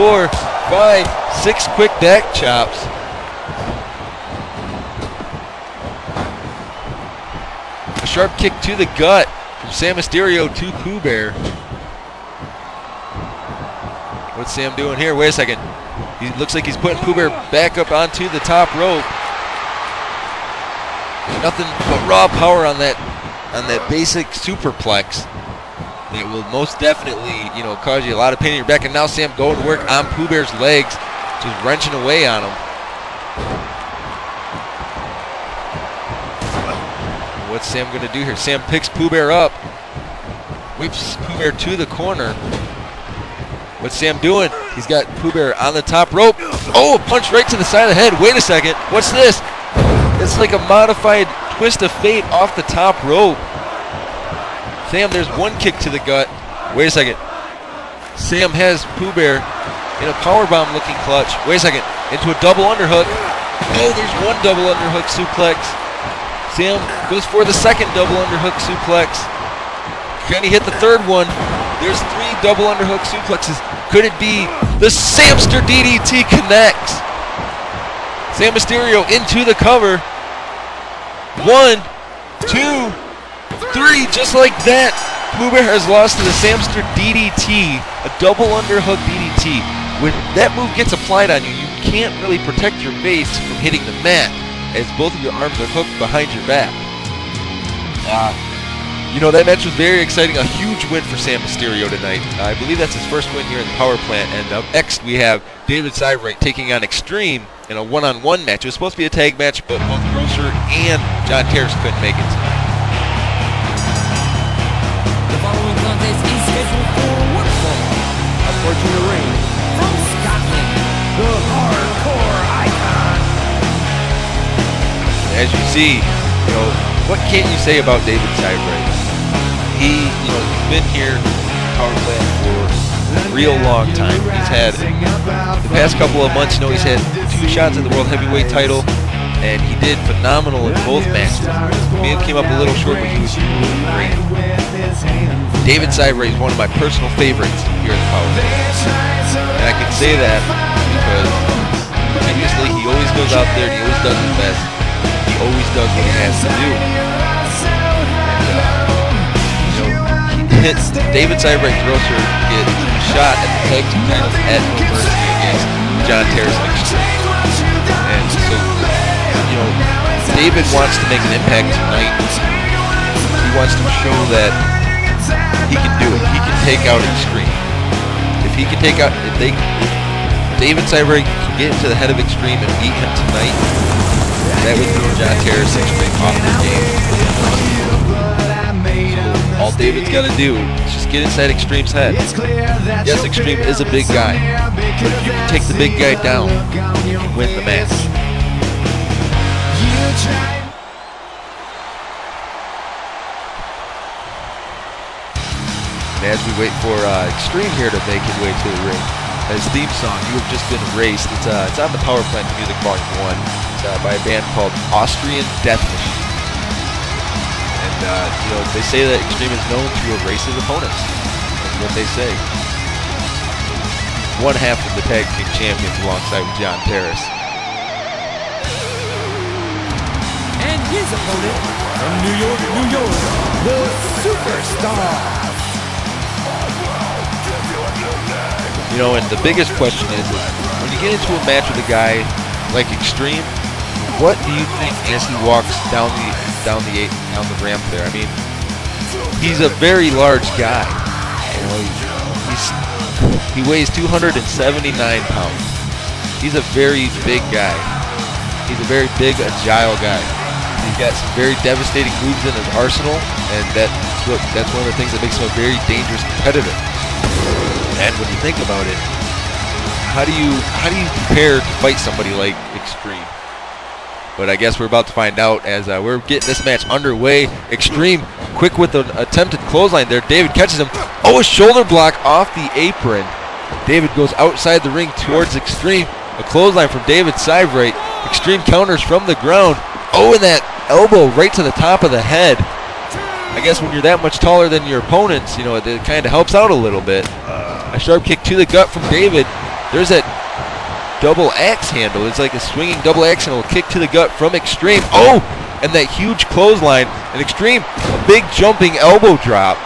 4, 5, 6 quick back chops. A sharp kick to the gut from Sam Mysterio to Pooh Bear. What's Sam doing here? Wait a second. He looks like he's putting Pooh Bear back up onto the top rope. Nothing but raw power on that basic superplex. It will most definitely, cause you a lot of pain in your back. And now Sam going to work on Pooh Bear's legs, just wrenching away on him. What's Sam going to do here? Sam picks Pooh Bear up, whips Pooh Bear to the corner. What's Sam doing? He's got Pooh Bear on the top rope. Oh, a punch right to the side of the head. Wait a second. What's this? It's like a modified twist of fate off the top rope. Sam, there's one kick to the gut. Wait a second. Sam has Pooh Bear in a powerbomb looking clutch. Wait a second. Into a double underhook. Oh, there's one double underhook suplex. Sam goes for the second double underhook suplex. Can he hit the third one? There's 3 double underhook suplexes. Could it be the Samster DDT connects? Sam Mysterio into the cover. 1, 2, 3, just like that. Pooh Bear has lost to the Samster DDT, a double underhook DDT. When that move gets applied on you, you can't really protect your face from hitting the mat, as both of your arms are hooked behind your back. That match was very exciting. A huge win for Sam Mysterio tonight. I believe that's his first win here in the Power Plant. And up next we have David Cybright taking on Extreme in a one-on-one match. It was supposed to be a tag match, but both Grosser and John Terrace couldn't make it tonight. The following contest is scheduled for one fall. Approaching the ring from Scotland, the hardcore icon. As you see, what can't you say about David Cybright? He's been here in Power Plant for a real long time. He's had, the past couple of months, he's had 2 shots at the World Heavyweight title, and he did phenomenal in both matches. He came up a little short, but he was great. David Cybright is one of my personal favorites here in the Power Plant. And I can say that because continuously he always goes out there and he always does his best. He always does what he has to do. David Cybright Grosser get a shot at the tag team titles at No Mercy against John Terrace and Extreme. And so, David wants to make an impact tonight. He wants to show that he can do it. He can take out Extreme. If David Cybright can get into the head of Extreme and beat him tonight, that would throw John Terrace and Extreme off the game. All David's got to do is just get inside Extreme's head. Yes, Extreme is a big guy, but if you can take the big guy down, you can win the match. And as we wait for Extreme here to make his way to the ring, his theme song, "You Have Just Been Erased," it's on the Power Plant Music Volume 1. It's by a band called Austrian Death Machine. They say that Extreme is known to erase his opponents. That's what they say. One half of the tag team champions alongside with John Terrace. And his opponent from New York, the Superstar. And the biggest question is when you get into a match with a guy like Extreme, what do you think as he walks down the ramp there? I mean, he's a very large guy. He weighs 279 pounds. He's a very big guy. He's a very big, agile guy. He's got some very devastating moves in his arsenal, and that's one of the things that makes him a very dangerous competitor. And when you think about it, how do you prepare to fight somebody like Extreme? But I guess we're about to find out as we're getting this match underway. Extreme quick with an attempted clothesline there. David catches him. Oh, a shoulder block off the apron. David goes outside the ring towards Extreme. A clothesline from David Cybright. Extreme counters from the ground. Oh, and that elbow right to the top of the head. I guess when you're that much taller than your opponents, it kind of helps out a little bit. A sharp kick to the gut from David. There's that double axe handle. It's like a swinging double axe handle. Kick to the gut from Extreme. Oh! And that huge clothesline. And Extreme, a big jumping elbow drop.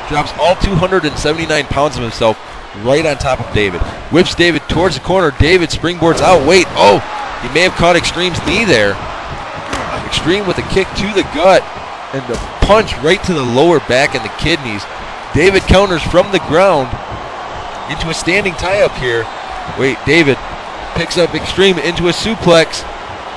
Drops all 279 pounds of himself right on top of David. Whips David towards the corner. David springboards out. Wait. Oh! He may have caught Extreme's knee there. Extreme with a kick to the gut. And a punch right to the lower back and the kidneys. David counters from the ground into a standing tie-up here. Wait, David picks up Extreme into a suplex.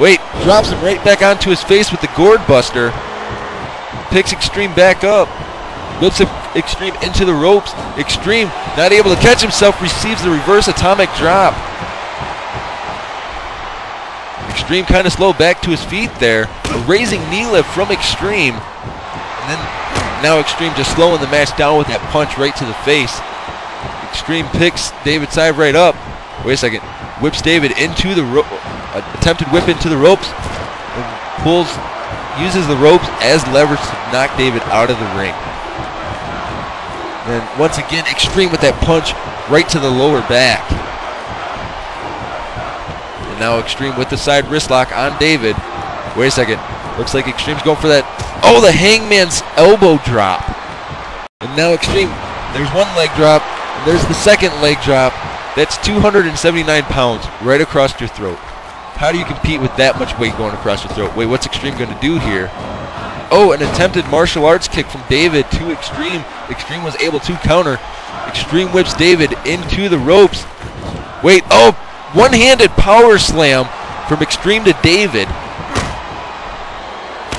Wait, drops him right back onto his face with the gourd buster. Picks Extreme back up. Whips Extreme into the ropes. Extreme, not able to catch himself, receives the reverse atomic drop. Extreme kind of slow back to his feet there. A raising knee lift from Extreme. And then now Extreme just slowing the match down with that punch right to the face. Extreme picks David Sidebright up. Wait a second. Whips David into the attempted whip into the ropes. And uses the ropes as leverage to knock David out of the ring. And once again, Extreme with that punch right to the lower back. And now Extreme with the side wrist lock on David. Wait a second. Looks like Extreme's going for that. Oh, the Hangman's elbow drop. And now Extreme, there's one leg drop. And there's the second leg drop. That's 279 pounds right across your throat. How do you compete with that much weight going across your throat? Wait, what's Extreme going to do here? Oh, an attempted martial arts kick from David to Extreme. Extreme was able to counter. Extreme whips David into the ropes. Wait, oh, one-handed power slam from Extreme to David.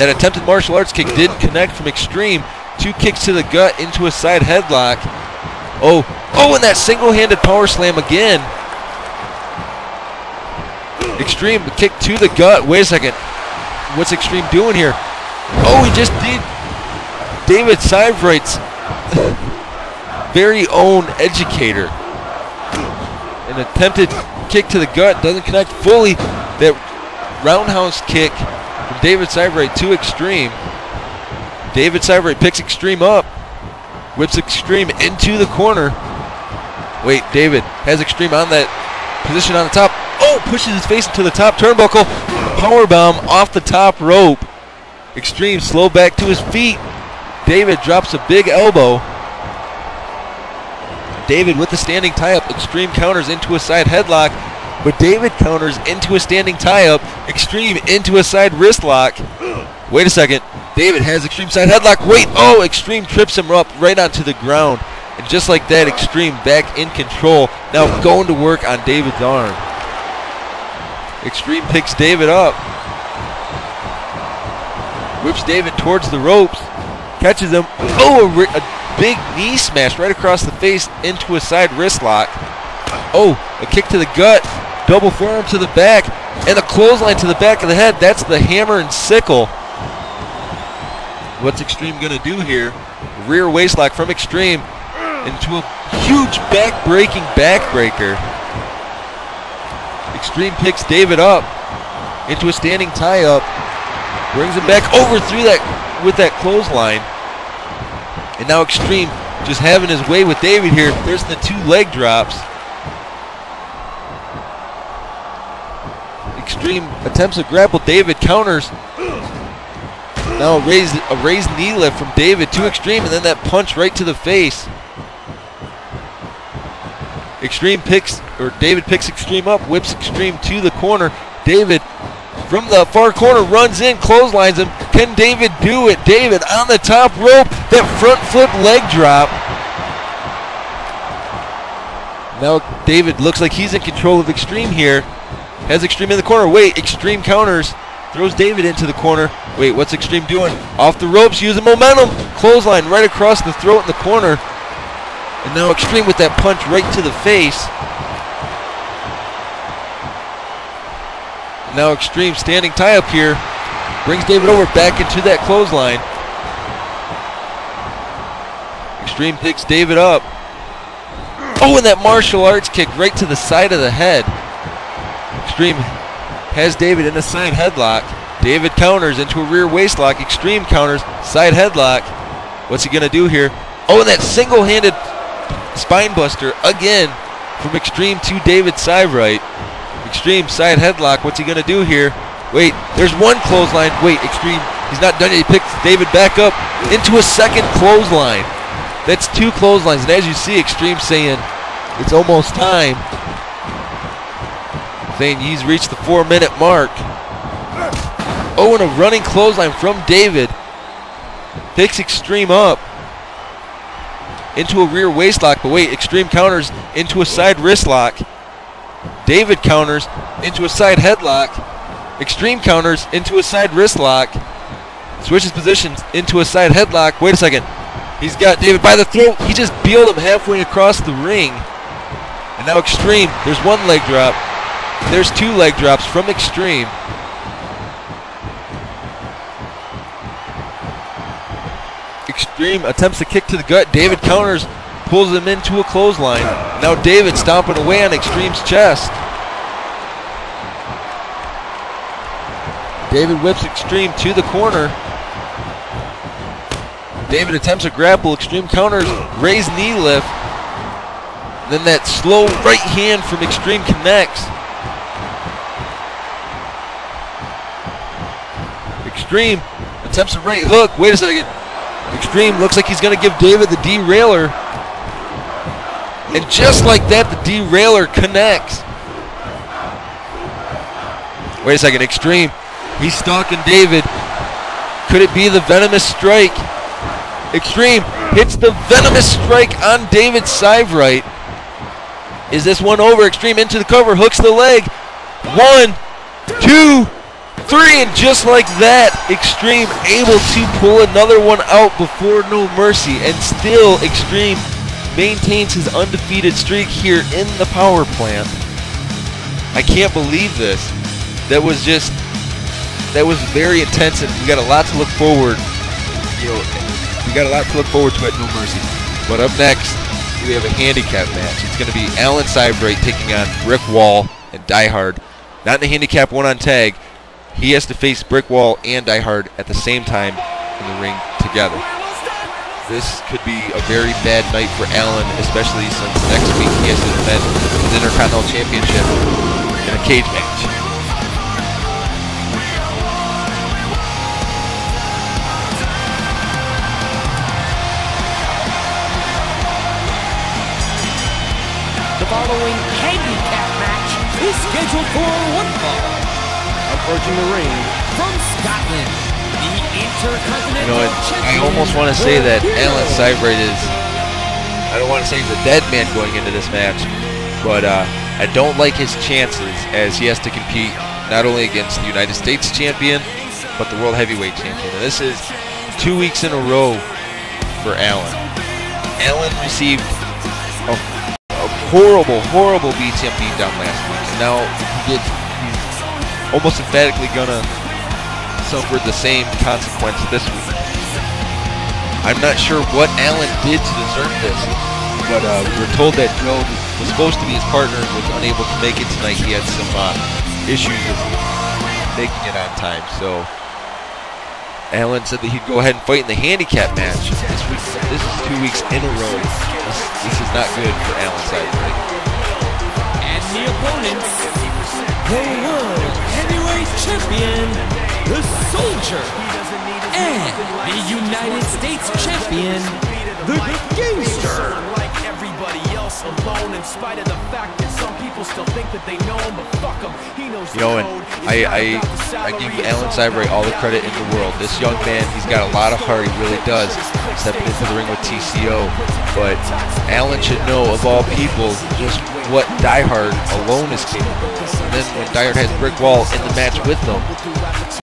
That attempted martial arts kick didn't connect from Extreme. Two kicks to the gut into a side headlock. Oh, and that single-handed power slam again. Extreme kick to the gut. Wait a second. What's Extreme doing here? Oh, he just did David Sidebright's very own educator. An attempted kick to the gut doesn't connect fully. That roundhouse kick from David Sidebright to Extreme. David Sidebright picks Extreme up. Whips Extreme into the corner. Wait, David has Extreme on that position on the top. Oh, pushes his face into the top turnbuckle. Powerbomb off the top rope. Extreme slow back to his feet. David drops a big elbow. David with the standing tie-up. Extreme counters into a side headlock. But David counters into a standing tie-up. Extreme into a side wrist lock. Wait a second. David has Extreme side headlock. Wait, oh, Extreme trips him up right onto the ground. And just like that, Extreme back in control. Now going to work on David's arm. Extreme picks David up. Whips David towards the ropes. Catches him. Oh, a big knee smash right across the face into a side wrist lock. Oh, a kick to the gut. Double forearm to the back. And a clothesline to the back of the head. That's the hammer and sickle. What's Extreme going to do here? Rear waist lock from Extreme into a huge back-breaking backbreaker. Extreme picks David up into a standing tie-up. Brings him back over through that with that clothesline. And now Extreme just having his way with David here. There's the two leg drops. Extreme attempts to grapple. David counters. Now a raised knee lift from David to Extreme, and then that punch right to the face. David picks Extreme up, whips Extreme to the corner. David from the far corner runs in, clotheslines him. Can David do it? David on the top rope, that front flip leg drop. Now David looks like he's in control of Extreme here. Has Extreme in the corner. Wait, Extreme counters. Throws David into the corner. Wait, what's Extreme doing? Off the ropes, using momentum. Clothesline right across the throat in the corner. And now Extreme with that punch right to the face. Now Extreme standing tie up here. Brings David over back into that clothesline. Extreme picks David up. Oh, and that martial arts kick right to the side of the head. Extreme has David in a side headlock. David counters into a rear waist lock. Extreme counters, side headlock. What's he going to do here? Oh, and that single-handed spine buster again from Extreme to David Siveright. Extreme side headlock. What's he going to do here? Wait, there's one clothesline. Wait, Extreme, he's not done yet. He picks David back up into a second clothesline. That's 2 clotheslines. And as you see, Extreme saying it's almost time. Saying he's reached the 4-minute mark. Oh, and a running clothesline from David. Picks Extreme up into a rear waist lock. But wait, Extreme counters into a side wrist lock. David counters into a side headlock. Extreme counters into a side wrist lock. Switches positions into a side headlock. Wait a second. He's got David by the throat. He just peeled him halfway across the ring. And now Extreme, there's 1 leg drop. There's 2 leg drops from Extreme. Extreme attempts to kick to the gut. David counters, pulls him into a clothesline. Now David stomping away on Extreme's chest. David whips Extreme to the corner. David attempts a grapple. Extreme counters, raised knee lift. Then that slow right hand from Extreme connects. Extreme attempts a right hook. Wait a second. Extreme looks like he's going to give David the derailer. And just like that, the derailer connects. Wait a second. Extreme, he's stalking David. Could it be the venomous strike? Extreme hits the venomous strike on David Siveright. Is this one over? Extreme into the cover, hooks the leg. 1, 2, 3, and just like that, Extreme able to pull another one out before No Mercy, and still Extreme maintains his undefeated streak here in the power plant. I can't believe this. That was very intense, and we got a lot to look forward. We got a lot to look forward to at No Mercy. But up next, we have a handicap match. It's going to be Alan Siveright taking on Brick Wall and Die Hard. Not in the handicap 1-on tag. He has to face Brick Wall and Die Hard at the same time in the ring together. This could be a very bad night for Alan, especially since next week he has to defend his Intercontinental Championship in a cage match. The following handicap match is scheduled for one fall. Approaching the ring from Scotland, the Intercontinental Champion. I almost want to say that Alan Siveright is, I don't want to say he's a dead man going into this match, but I don't like his chances as he has to compete not only against the United States champion, but the World Heavyweight champion. And this is 2 weeks in a row for Alan. Alan received a horrible BTM beatdown last week, and now he's almost emphatically gonna suffer the same consequence this week. I'm not sure what Alan did to deserve this, but we're told that Joe was supposed to be his partner and was unable to make it tonight. He had some issues with making it on time, so Alan said that he'd go ahead and fight in the handicap match this week. This is 2 weeks in a row. This is not good for Alan Siveright. And the opponents, the World Heavyweight Champion, the Soldier, and the United States Champion, the Gangster. Like everybody else alone, in spite of the fact that some people still think that they know him, but fuck him, he knows the code. I give Alan Siveright all the credit in the world. This young man, he's got a lot of heart, he really does, stepping into the ring with TCO. But Alan should know, of all people, just what Die Hard alone is capable of. And then when Die Hard has Brick Wall in the match with them,